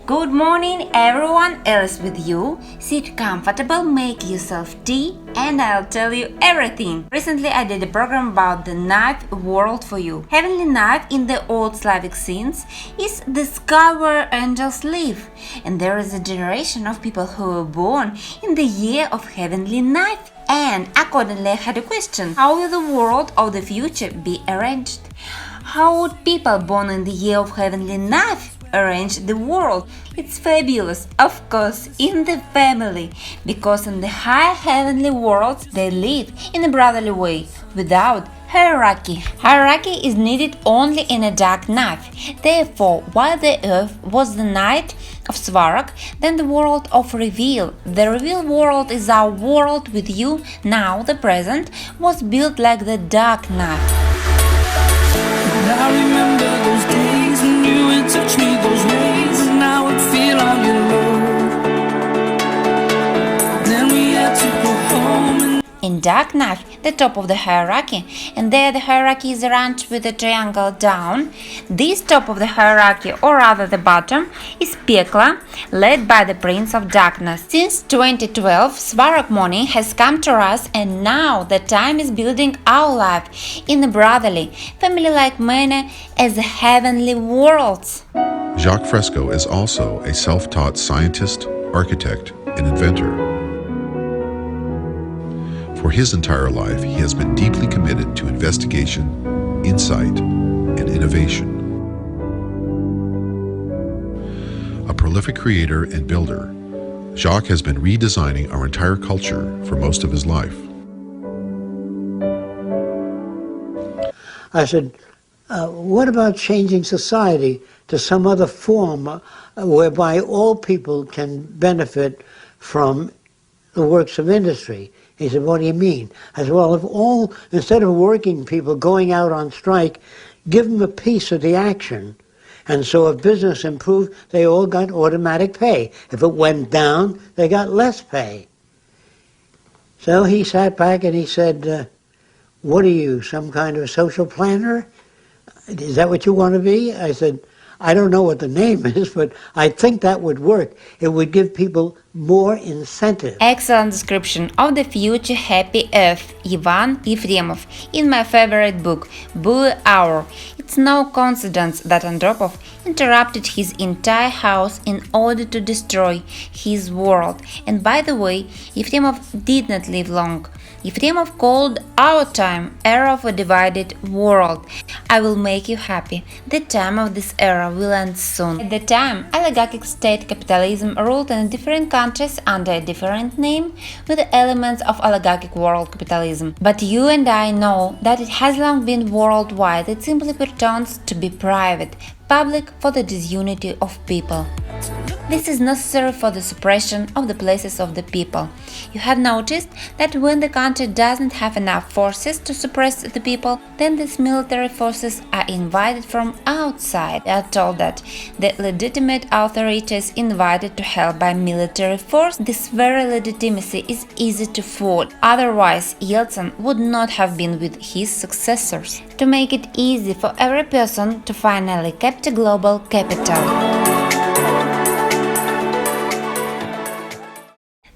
Good morning everyone, Alice with you. Sit comfortable, make yourself tea, and I'll tell you everything. Recently I did a program about the knife world for you. Heavenly knife in the old Slavic scenes is the sky where angels live. And there is a generation of people who were born in the year of heavenly knife. And accordingly I had a question. How will the world of the future be arranged? How would people born in the year of heavenly knife arrange the world? It's fabulous, of course, in the family, because in the high heavenly worlds they live in a brotherly way, without hierarchy. Hierarchy is needed only in a dark knife. Therefore, while the earth was the night of Svarak, then the world of reveal. The reveal world is our world with you, now the present, was built like the dark knife. I remember those days when you would touch me those ways, and I would feel all your love. Then we had to go home and in dark knife, the top of the hierarchy, and there the hierarchy is arranged with a triangle down. This top of the hierarchy, or rather the bottom, is Pekla, led by the Prince of Darkness. Since 2012, Svarak morning has come to us, and now the time is building our life in a brotherly, family-like manner as the heavenly worlds. Jacques Fresco is also a self-taught scientist, architect, and inventor. For his entire life, he has been deeply committed to investigation, insight, and innovation. A prolific creator and builder, Jacques has been redesigning our entire culture for most of his life. I said, what about changing society to some other form whereby all people can benefit from the works of industry? He said, what do you mean? I said, well, instead of working people going out on strike, give them a piece of the action. And so if business improved, they all got automatic pay. If it went down, they got less pay. So he sat back and he said, what are you, some kind of social planner? Is that what you want to be? I said, I don't know what the name is, but I think that would work. It would give people more incentive. Excellent description of the future happy earth, Ivan Efremov, in my favorite book, Bull Hour. It's no coincidence that Andropov interrupted his entire house in order to destroy his world. And by the way, Efremov did not live long. Efremov called our time era of a divided world. I will make you happy. The time of this era will end soon. At the time, oligarchic state capitalism ruled in different countries under a different name with the elements of oligarchic world capitalism. But you and I know that it has long been worldwide. It simply pretends to be private, public for the disunity of people. This is necessary for the suppression of the places of the people. You have noticed that when the country doesn't have enough forces to suppress the people, then these military forces are invited from outside. They are told that the legitimate authority is invited to help by military force. This very legitimacy is easy to forge. Otherwise, Yeltsin would not have been with his successors. To make it easy for every person to finally capture global capital.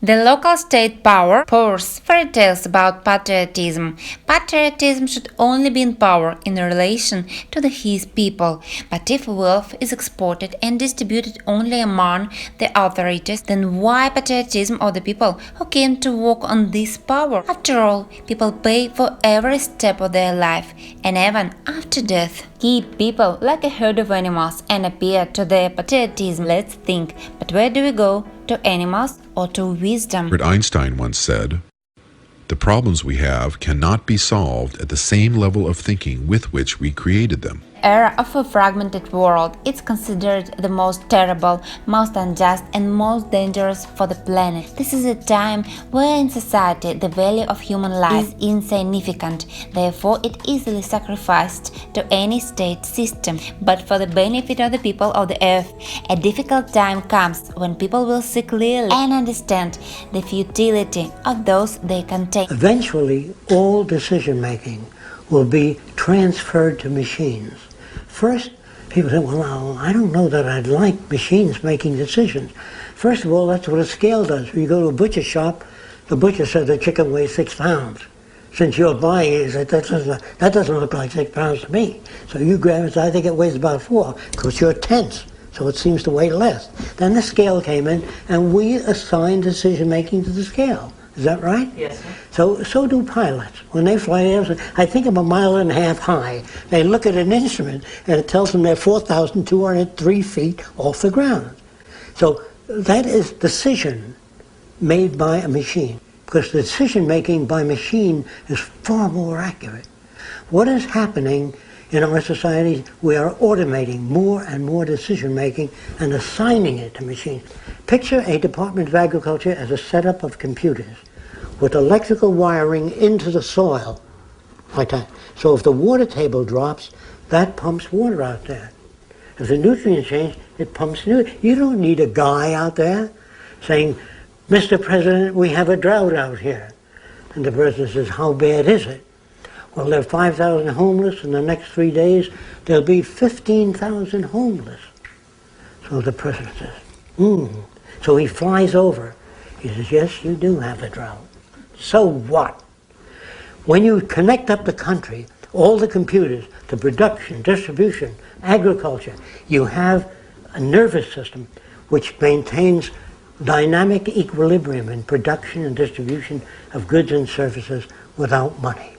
The local state power pours fairy tales about patriotism. Patriotism should only be in power in relation to his people. But if wealth is exported and distributed only among the authorities, then why patriotism of the people who came to work on this power? After all, people pay for every step of their life, and even after death. Keep people like a herd of animals and appear to their patriotism. Let's think, but where do we go? To animals or to wisdom? Albert Einstein once said, "The problems we have cannot be solved at the same level of thinking with which we created them." Era of a fragmented world, it's considered the most terrible, most unjust and most dangerous for the planet. This is a time where in society the value of human life is insignificant, therefore it easily sacrificed to any state system. But for the benefit of the people of the earth, a difficult time comes when people will see clearly and understand the futility of those they contain. Eventually, all decision-making will be transferred to machines. First, People say, well, I don't know that I'd like machines making decisions. First of all, that's what a scale does. When you go to a butcher shop, the butcher says the chicken weighs 6 pounds. Since you're buying it, you say, that doesn't look like 6 pounds to me. So you grab it and say, I think it weighs about 4, because you're tense, so it seems to weigh less. Then the scale came in, and we assigned decision-making to the scale. Is that right? Yes, sir. So do pilots. When they fly, I think I'm 1.5 miles high. They look at an instrument, and it tells them they're 4,203 feet off the ground. So that is decision made by a machine, because the decision-making by machine is far more accurate. What is happening in our society? We are automating more and more decision-making and assigning it to machines. Picture a Department of Agriculture as a setup of computers with electrical wiring into the soil, like that. So if the water table drops, that pumps water out there. If the nutrients change, it pumps nutrients. You don't need a guy out there saying, Mr. President, we have a drought out here. And the president says, how bad is it? Well, there are 5,000 homeless. In the next 3 days, there'll be 15,000 homeless. So the president says, So he flies over. He says, yes, you do have a drought. So what? When you connect up the country, all the computers, the production, distribution, agriculture, you have a nervous system which maintains dynamic equilibrium in production and distribution of goods and services without money.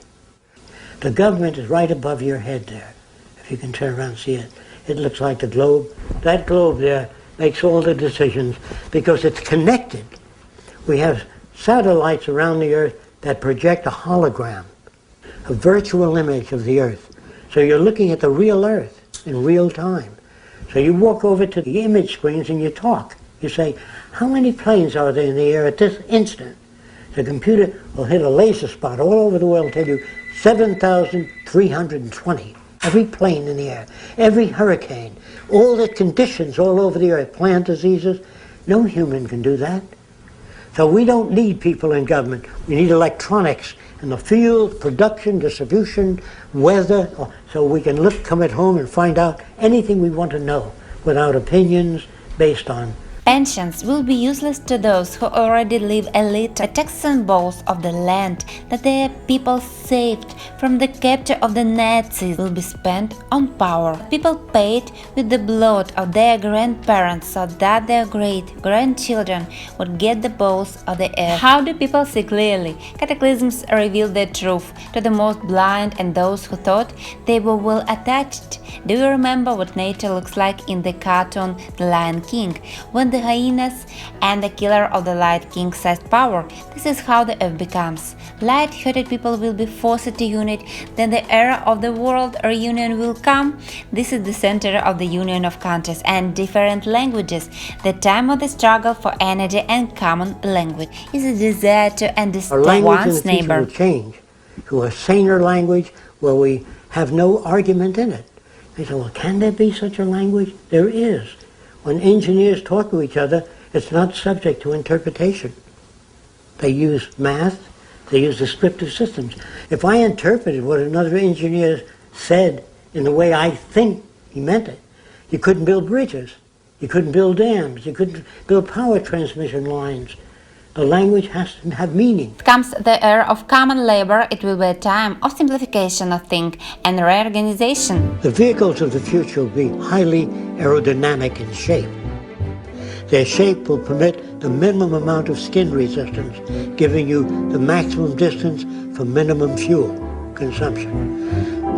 The government is right above your head there. If you can turn around and see it, it looks like the globe. That globe there makes all the decisions because it's connected. We have satellites around the Earth that project a hologram, a virtual image of the Earth. So you're looking at the real Earth in real time. So you walk over to the image screens and you talk. You say, how many planes are there in the air at this instant? The computer will hit a laser spot all over the world and tell you 7,320. Every plane in the air, every hurricane, all the conditions all over the earth, plant diseases. No human can do that. So we don't need people in government. We need electronics in the field, production, distribution, weather, so we can come at home and find out anything we want to know without opinions based on. Pensions will be useless to those who already live elite. The taxes and balls of the land that their people saved from the capture of the Nazis will be spent on power. People paid with the blood of their grandparents so that their great-grandchildren would get the balls of the earth. How do people see clearly? Cataclysms reveal the truth to the most blind and those who thought they were well attached. Do you remember what nature looks like in the cartoon The Lion King? When the hyenas and the killer of the Light King seized power, this is how the earth becomes. Light-hearted people will be forced to unite, then the era of the world reunion will come. This is the center of the union of countries and different languages. The time of the struggle for energy and common language is a desire to understand one's neighbor. Our language in the future will change to a saner language where we have no argument in it. They say, well, can there be such a language? There is. When engineers talk to each other, it's not subject to interpretation. They use math, they use descriptive systems. If I interpreted what another engineer said in the way I think he meant it, you couldn't build bridges, you couldn't build dams, you couldn't build power transmission lines. The language has to have meaning. Comes the era of common labor, it will be a time of simplification of think and reorganization. The vehicles of the future will be highly aerodynamic in shape. Their shape will permit the minimum amount of skin resistance, giving you the maximum distance for minimum fuel consumption.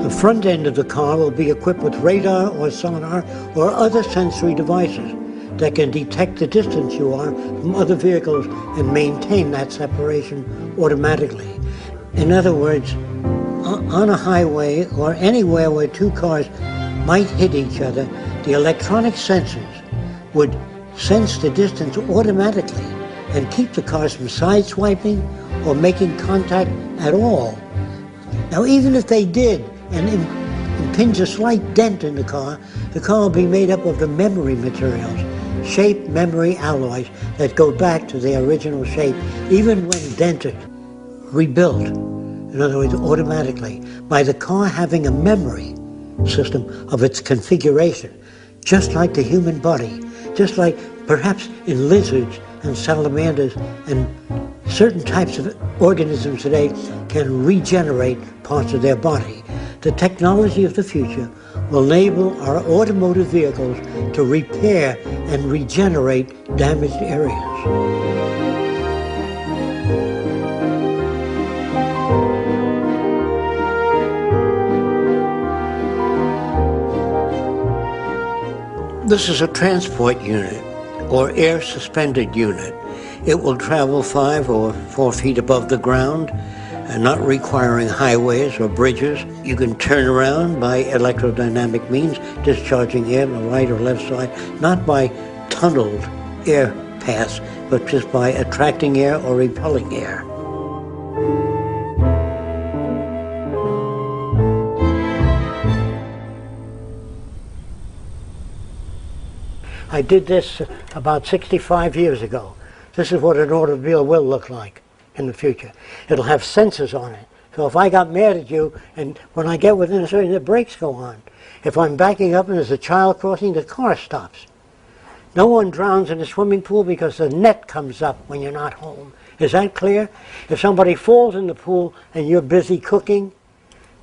The front end of the car will be equipped with radar or sonar or other sensory devices that can detect the distance you are from other vehicles and maintain that separation automatically. In other words, on a highway or anywhere where two cars might hit each other, the electronic sensors would sense the distance automatically and keep the cars from sideswiping or making contact at all. Now, even if they did and impinge a slight dent in the car will be made up of the memory materials, shape memory alloys that go back to their original shape, even when dented, rebuilt. In other words, automatically. By the car having a memory, system of its configuration, just like the human body, just like perhaps in lizards and salamanders and certain types of organisms today can regenerate parts of their body. The technology of the future will enable our automotive vehicles to repair and regenerate damaged areas. This is a transport unit or air suspended unit. It will travel 5 or 4 feet above the ground and not requiring highways or bridges. You can turn around by electrodynamic means, discharging air on the right or left side, not by tunneled air paths, but just by attracting air or repelling air. I did this about 65 years ago. This is what an automobile will look like in the future. It'll have sensors on it. So if I got mad at you, and when I get within a certain, the brakes go on. If I'm backing up and there's a child crossing, the car stops. No one drowns in a swimming pool because the net comes up when you're not home. Is that clear? If somebody falls in the pool and you're busy cooking,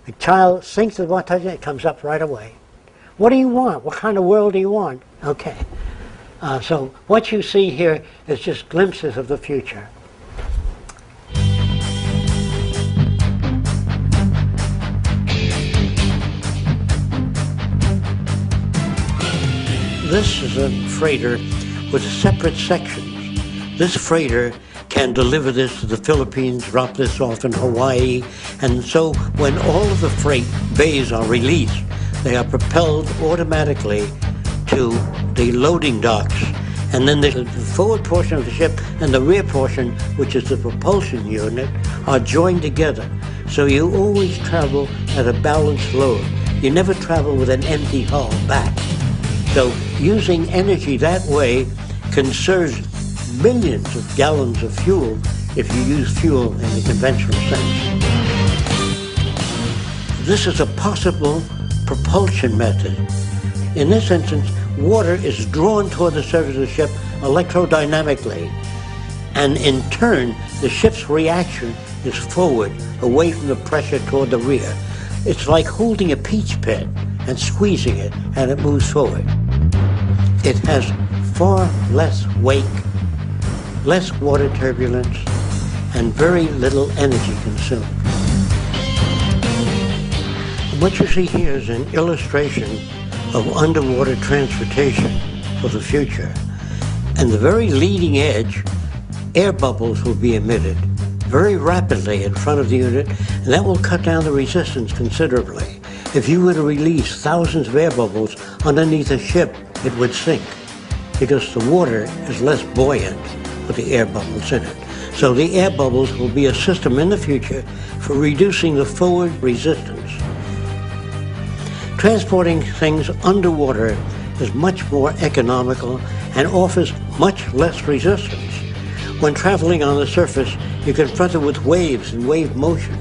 the child sinks to the bottom, it comes up right away. What do you want? What kind of world do you want? Okay. So what you see here is just glimpses of the future. This is a freighter with separate sections. This freighter can deliver this to the Philippines, drop this off in Hawaii, and so when all of the freight bays are released, they are propelled automatically to the loading docks. And then the forward portion of the ship and the rear portion, which is the propulsion unit, are joined together. So you always travel at a balanced load. You never travel with an empty hull back. So using energy that way conserves millions of gallons of fuel if you use fuel in the conventional sense. This is a possible propulsion method. In this instance, water is drawn toward the surface of the ship electrodynamically, and in turn, the ship's reaction is forward, away from the pressure toward the rear. It's like holding a peach pit and squeezing it, and it moves forward. It has far less wake, less water turbulence, and very little energy consumed. What you see here is an illustration of underwater transportation for the future. And the very leading edge, air bubbles will be emitted very rapidly in front of the unit, and that will cut down the resistance considerably. If you were to release thousands of air bubbles underneath a ship, it would sink because the water is less buoyant with the air bubbles in it. So the air bubbles will be a system in the future for reducing the forward resistance. Transporting things underwater is much more economical and offers much less resistance. When traveling on the surface, you're confronted with waves and wave motion.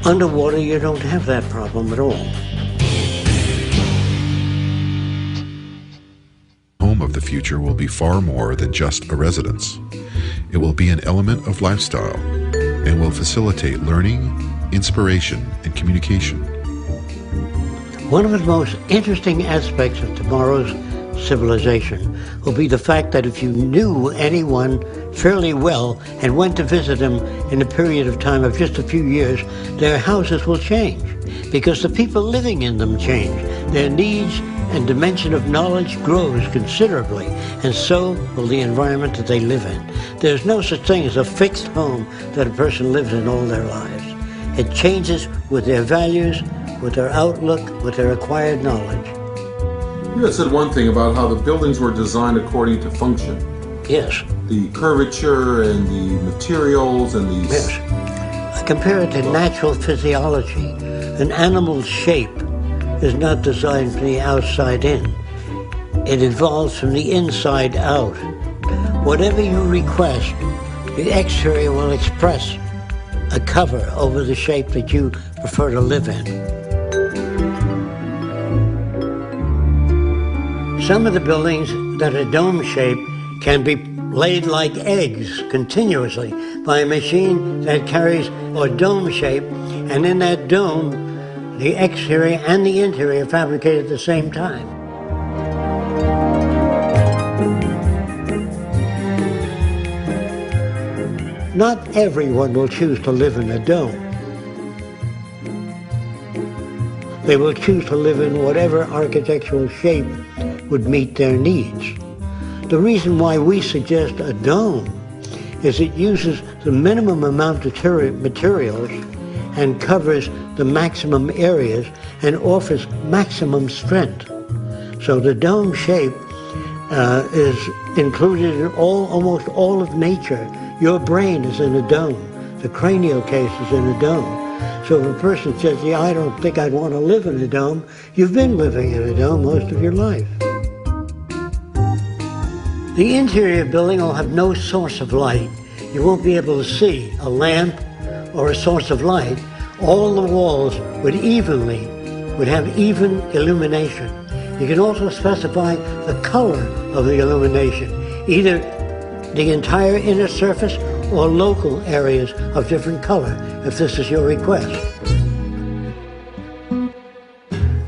Underwater, you don't have that problem at all. Home of the future will be far more than just a residence. It will be an element of lifestyle and will facilitate learning, inspiration, and communication. One of the most interesting aspects of tomorrow's civilization will be the fact that if you knew anyone fairly well and went to visit them in a period of time of just a few years, their houses will change because the people living in them change. Their needs and dimension of knowledge grows considerably, and so will the environment that they live in. There's no such thing as a fixed home that a person lives in all their lives. It changes with their values, with their outlook, with their acquired knowledge. You had said one thing about how the buildings were designed according to function. Yes. The curvature and the materials and these... Yes. I compare it to natural physiology. An animal's shape is not designed from the outside in. It evolves from the inside out. Whatever you request, the exterior will express a cover over the shape that you prefer to live in. Some of the buildings that are dome-shaped can be laid like eggs continuously by a machine that carries a dome shape, and in that dome, the exterior and the interior fabricated at the same time. Not everyone will choose to live in a dome. They will choose to live in whatever architectural shape would meet their needs. The reason why we suggest a dome is it uses the minimum amount of materials and covers the maximum areas and offers maximum strength. So the dome shape is included in almost all of nature. Your brain is in a dome. The cranial case is in a dome. So if a person says, yeah, I don't think I'd want to live in a dome, you've been living in a dome most of your life. The interior building will have no source of light. You won't be able to see a lamp or a source of light. All the walls would have even illumination. You can also specify the color of the illumination, either the entire inner surface or local areas of different color, if this is your request.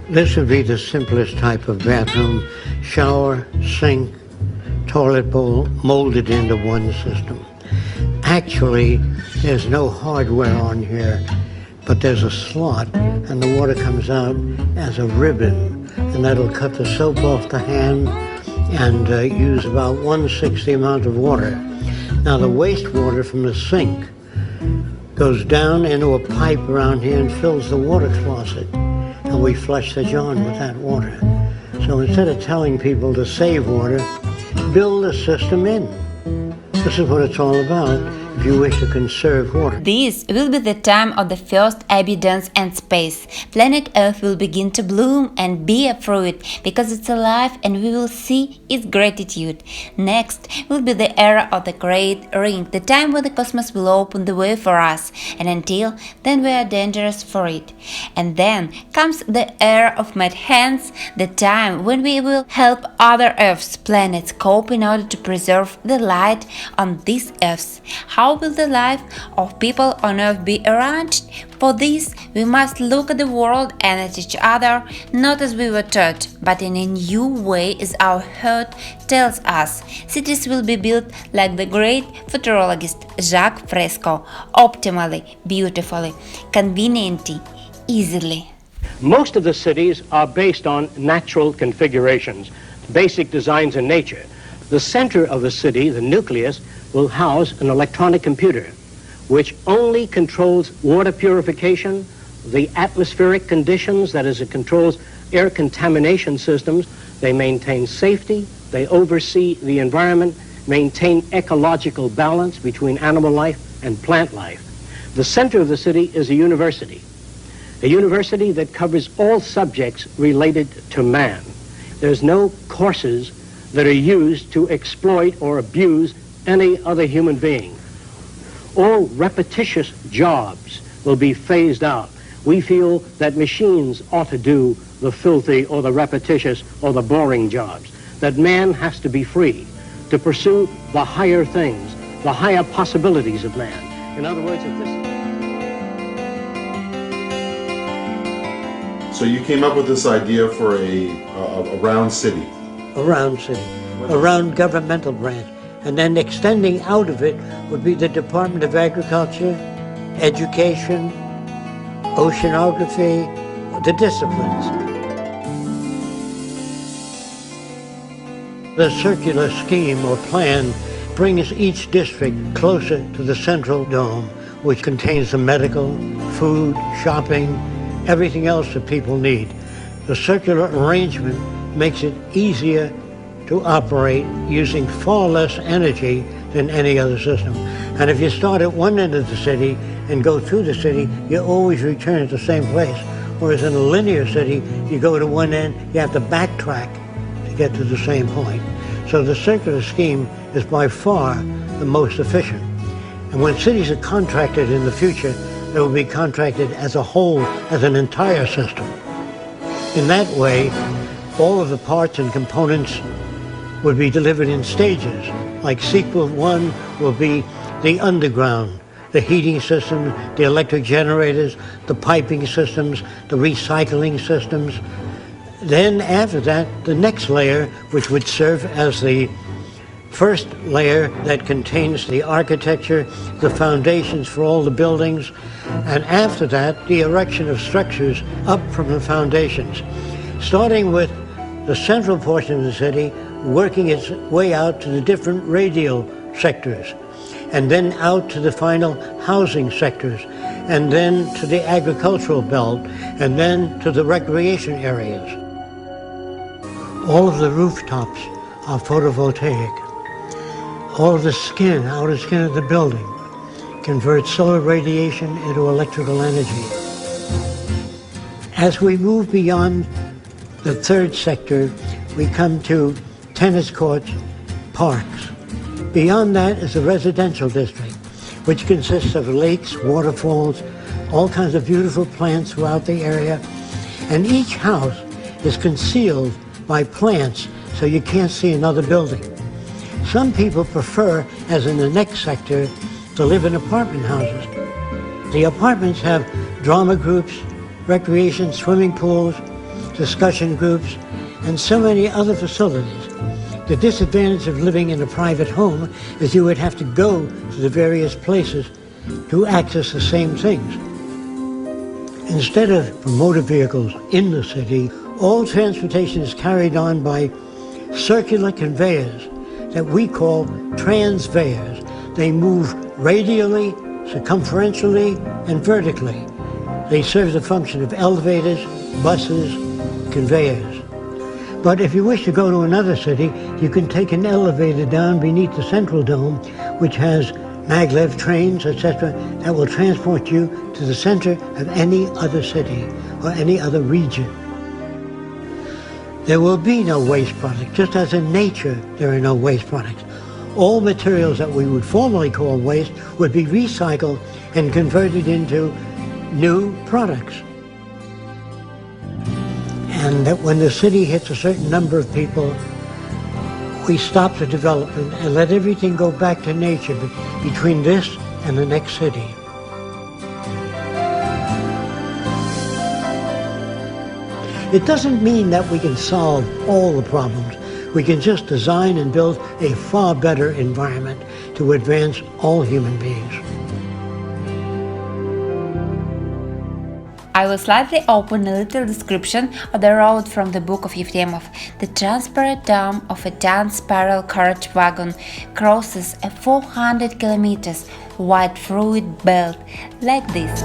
This would be the simplest type of bathroom: shower, sink, toilet bowl molded into one system. Actually, there's no hardware on here, but there's a slot and the water comes out as a ribbon, and that'll cut the soap off the hand and use about 1/6 the amount of water. Now the wastewater from the sink goes down into a pipe around here and fills the water closet, and we flush the John with that water. So instead of telling people to save water, build a system in. This is what it's all about if you wish to conserve water. This will be the time of the first abundance and space. Planet Earth will begin to bloom and bear fruit because it's alive, and we will see its gratitude. Next will be the era of the Great Ring, the time when the cosmos will open the way for us, and until then we are dangerous for it. And then comes the era of mad hands, the time when we will help other Earth's planets cope in order to preserve the light on these Earths. How will the life of people on Earth be arranged? For this, we must look at the world and at each other, not as we were taught, but in a new way as our heart tells us. Cities will be built like the great futurologist Jacques Fresco, optimally, beautifully, conveniently, easily. Most of the cities are based on natural configurations, basic designs in nature. The center of the city, the nucleus, will house an electronic computer which only controls water purification, the atmospheric conditions, that is, it controls air contamination systems. They maintain safety, they oversee the environment, maintain ecological balance between animal life and plant life. The center of the city is a university that covers all subjects related to man. There's no courses that are used to exploit or abuse any other human being. All repetitious jobs will be phased out. We feel that machines ought to do the filthy or the repetitious or the boring jobs, that man has to be free to pursue the higher things, the higher possibilities of man. In other words, if this... So you came up with this idea for a round city. A round city, a round governmental branch. And then extending out of it would be the Department of Agriculture, Education, Oceanography, the disciplines. The circular scheme or plan brings each district closer to the central dome, which contains the medical, food, shopping, everything else that people need. The circular arrangement makes it easier to operate using far less energy than any other system. And if you start at one end of the city and go through the city, you always return at the same place. Whereas in a linear city, you go to one end, you have to backtrack to get to the same point. So the circular scheme is by far the most efficient. And when cities are contracted in the future, they will be contracted as a whole, as an entire system. In that way, all of the parts and components would be delivered in stages. Like sequence 1 will be the underground, the heating systems, the electric generators, the piping systems, the recycling systems. Then after that, the next layer, which would serve as the first layer that contains the architecture, the foundations for all the buildings, and after that, the erection of structures up from the foundations, starting with the central portion of the city, working its way out to the different radial sectors, and then out to the final housing sectors, and then to the agricultural belt, and then to the recreation areas. All of the rooftops are photovoltaic. All of the outer skin of the building converts solar radiation into electrical energy. As we move beyond the third sector, we come to tennis courts, parks. Beyond that is the residential district, which consists of lakes, waterfalls, all kinds of beautiful plants throughout the area. And each house is concealed by plants so you can't see another building. Some people prefer, as in the next sector, to live in apartment houses. The apartments have drama groups, recreation swimming pools, discussion groups, and so many other facilities. The disadvantage of living in a private home is you would have to go to the various places to access the same things. Instead of motor vehicles in the city, all transportation is carried on by circular conveyors that we call transveyors. They move radially, circumferentially, and vertically. They serve the function of elevators, buses, conveyors. But if you wish to go to another city, you can take an elevator down beneath the Central Dome, which has maglev trains, etc., that will transport you to the center of any other city or any other region. There will be no waste product, just as in nature there are no waste products. All materials that we would formerly call waste would be recycled and converted into new products. And that when the city hits a certain number of people, we stop the development and let everything go back to nature between this and the next city. It doesn't mean that we can solve all the problems. We can just design and build a far better environment to advance all human beings. I will slightly open a little description of the road from the book of Efremov. The transparent dome of a dense spiral carriage wagon crosses a 400 kilometers wide fluid belt like this.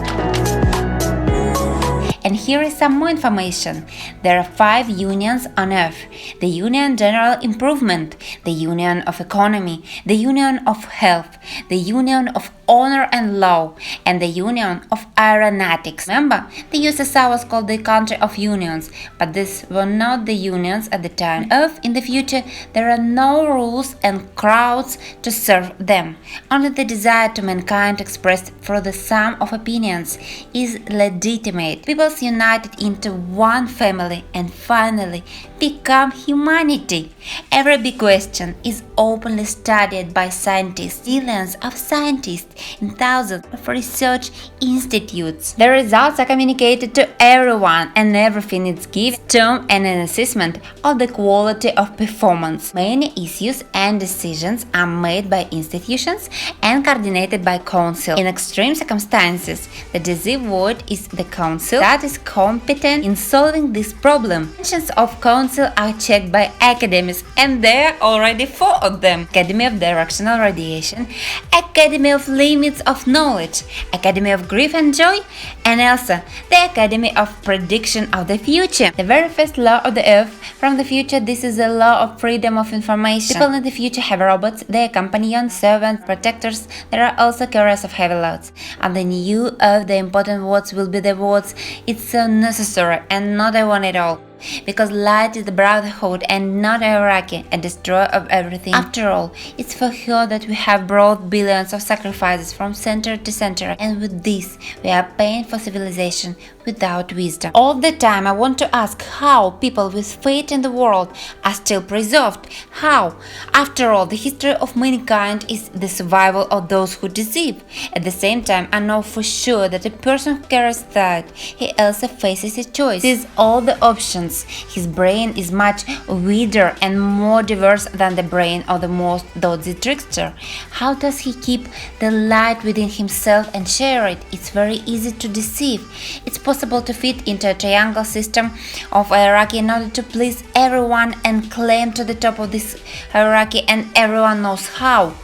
And here is some more information. There are 5 unions on Earth: the Union General Improvement, the Union of Economy, the Union of Health, the Union of Honor and Law, and the Union of Aeronautics. Remember, the USSR was called the country of unions, but these were not the unions at the time. On Earth, in the future, there are no rules and crowds to serve them. Only the desire to mankind expressed through the sum of opinions is legitimate. Peoples united into one family and finally become humanity. Every big question is openly studied by scientists, millions of scientists in thousands of research institutes. The results are communicated to everyone and everything is given to an assessment of the quality of performance. Many issues and decisions are made by institutions and coordinated by council. In extreme circumstances, the decisive word is the council that is competent in solving this problem. Functions of council are checked by academies, and there are already 4 of them: Academy of Directional Radiation, Academy of Limits of Knowledge, Academy of Grief and Joy, and also the Academy of Prediction of the Future. The very first law of the Earth from the future, this is the law of freedom of information. People in the future have robots, they are companions, servants, protectors. There are also carriers of heavy loads. On the new Earth, the important words will be the words "it's so necessary" and not "I want it all." because light is the brotherhood and not a hierarchy, a destroyer of everything. After all, it's for her that we have brought billions of sacrifices from center to center, and with this we are paying for civilization without wisdom. All the time I want to ask how people with faith in the world are still preserved. How? After all, the history of mankind is the survival of those who deceive. At the same time, I know for sure that a person who carries that, he also faces a choice. Sees all the options. His brain is much wider and more diverse than the brain of the most dodgy trickster. How does he keep the light within himself and share it? It's very easy to deceive. It's possible to fit into a triangle system of hierarchy in order to please everyone and claim to the top of this hierarchy, and everyone knows how.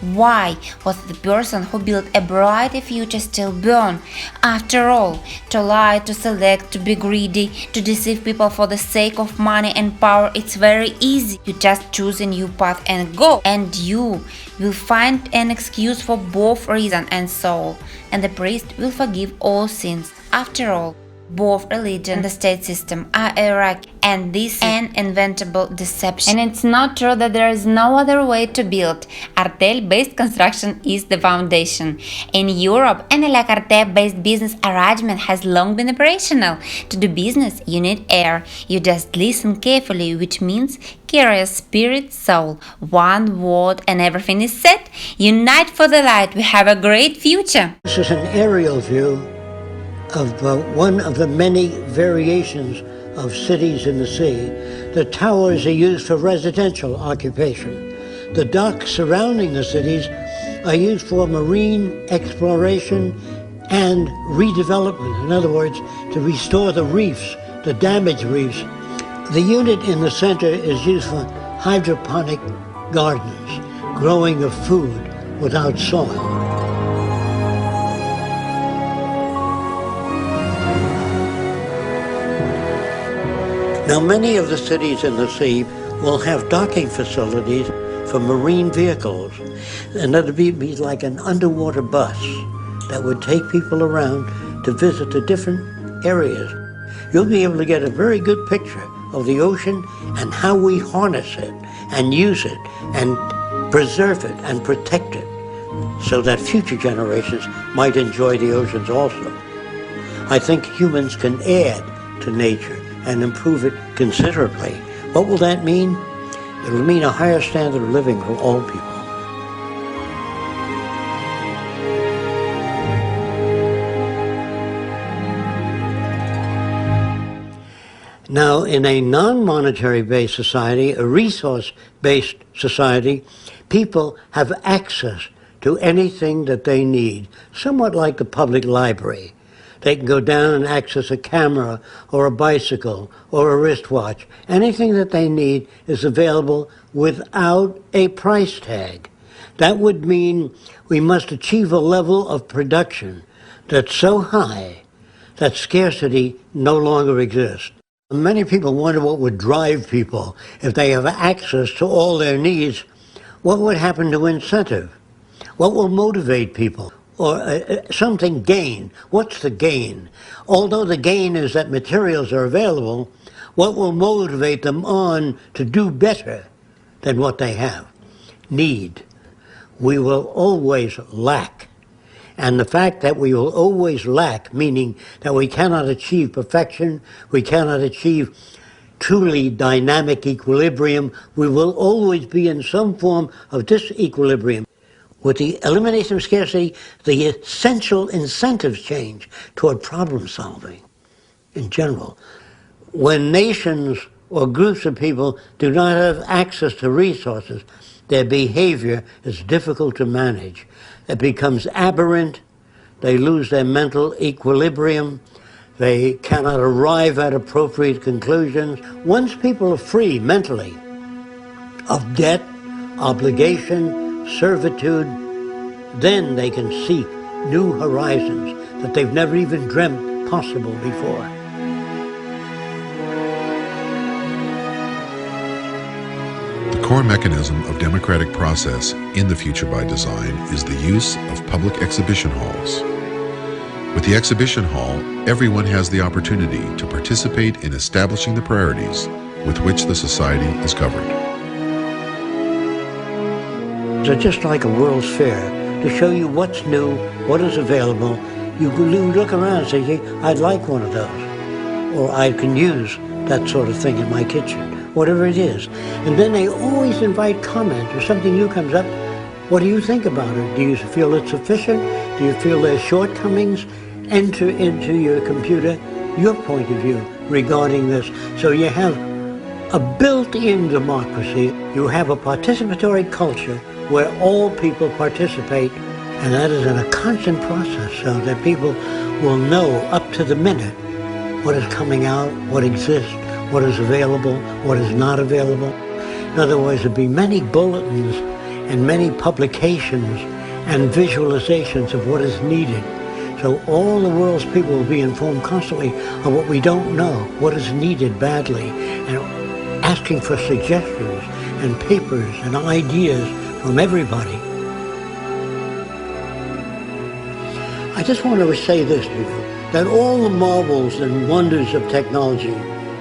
Why was the person who built a brighter future still born? After all, to lie, to select, to be greedy, to deceive people for the sake of money and power, it's very easy. You just choose a new path and go, and you will find an excuse for both reason and soul, and the priest will forgive all sins. After all, both religion and the state system are hierarchy, and this is an inventable deception. And it's not true that there is no other way to build. Cartel-based construction is the foundation. In Europe, an la cartel-based business arrangement has long been operational. To do business, you need air. You just listen carefully, which means curious spirit, soul. One word and everything is set. Unite for the light. We have a great future. This is an aerial view of one of the many variations of cities in the sea. The towers are used for residential occupation. The docks surrounding the cities are used for marine exploration and redevelopment. In other words, to restore the reefs, the damaged reefs. The unit in the center is used for hydroponic gardens, growing of food without soil. Now, many of the cities in the sea will have docking facilities for marine vehicles, and that'll be like an underwater bus that would take people around to visit the different areas. You'll be able to get a very good picture of the ocean and how we harness it and use it and preserve it and protect it so that future generations might enjoy the oceans also. I think humans can add to nature and improve it considerably. What will that mean? It will mean a higher standard of living for all people. Now, in a non-monetary based society, a resource-based society, people have access to anything that they need, somewhat like the public library. They can go down and access a camera or a bicycle or a wristwatch. Anything that they need is available without a price tag. That would mean we must achieve a level of production that's so high that scarcity no longer exists. Many people wonder what would drive people if they have access to all their needs. What would happen to incentive? What will motivate people? Or something gain. What's the gain? Although the gain is that materials are available, what will motivate them on to do better than what they have? Need. We will always lack. And the fact that we will always lack, meaning that we cannot achieve perfection, we cannot achieve truly dynamic equilibrium, we will always be in some form of disequilibrium. With the elimination of scarcity, the essential incentives change toward problem solving in general. When nations or groups of people do not have access to resources, their behavior is difficult to manage. It becomes aberrant, they lose their mental equilibrium, they cannot arrive at appropriate conclusions. Once people are free mentally of debt, obligation, servitude, then they can seek new horizons that they've never even dreamt possible before. The core mechanism of democratic process in the future by design is the use of public exhibition halls. With the exhibition hall, everyone has the opportunity to participate in establishing the priorities with which the society is covered. So just like a World's Fair, to show you what's new, what is available, you look around and say, hey, I'd like one of those. Or I can use that sort of thing in my kitchen, whatever it is. And then they always invite comment or something new comes up. What do you think about it? Do you feel it's sufficient? Do you feel there's shortcomings? Enter into your computer your point of view regarding this. So you have a built-in democracy. You have a participatory culture where all people participate, and that is in a constant process so that people will know up to the minute what is coming out, what exists, what is available, what is not available. In other words, there'll be many bulletins and many publications and visualizations of what is needed. So all the world's people will be informed constantly of what we don't know, what is needed badly, and asking for suggestions and papers and ideas from everybody. I just want to say this to you, that all the marvels and wonders of technology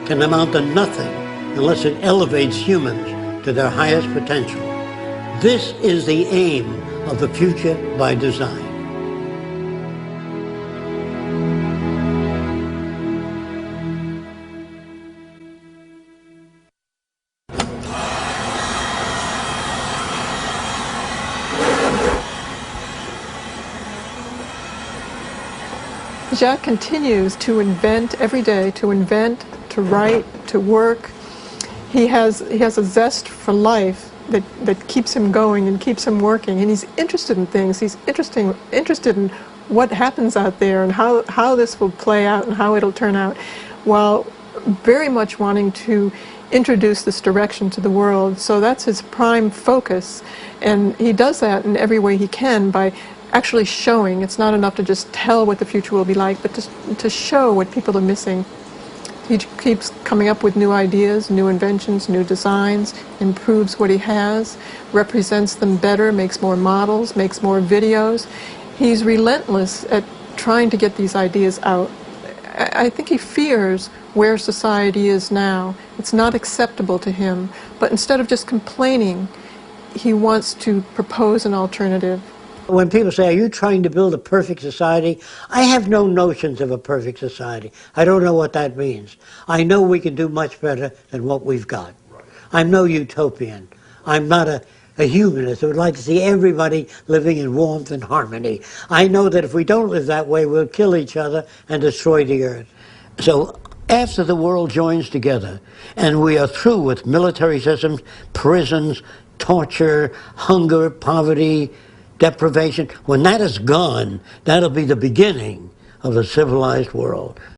can amount to nothing unless it elevates humans to their highest potential. This is the aim of the future by design. Jacques continues to invent every day, to write, to work. He has a zest for life that keeps him going and keeps him working, and he's interested in things. He's interested in what happens out there and how this will play out and how it'll turn out, while very much wanting to introduce this direction to the world. So that's his prime focus, and he does that in every way he can by actually showing. It's not enough to just tell what the future will be like, but to show what people are missing. He keeps coming up with new ideas, new inventions, new designs, improves what he has, represents them better, makes more models, makes more videos. He's relentless at trying to get these ideas out. I think he fears where society is now. It's not acceptable to him, but instead of just complaining, he wants to propose an alternative. When people say, are you trying to build a perfect society? I have no notions of a perfect society. I don't know what that means. I know we can do much better than what we've got. I'm no utopian. I'm not a humanist who would like to see everybody living in warmth and harmony. I know that if we don't live that way, we'll kill each other and destroy the earth. So after the world joins together and we are through with military systems, prisons, torture, hunger, poverty, deprivation, when that is gone, that'll be the beginning of a civilized world.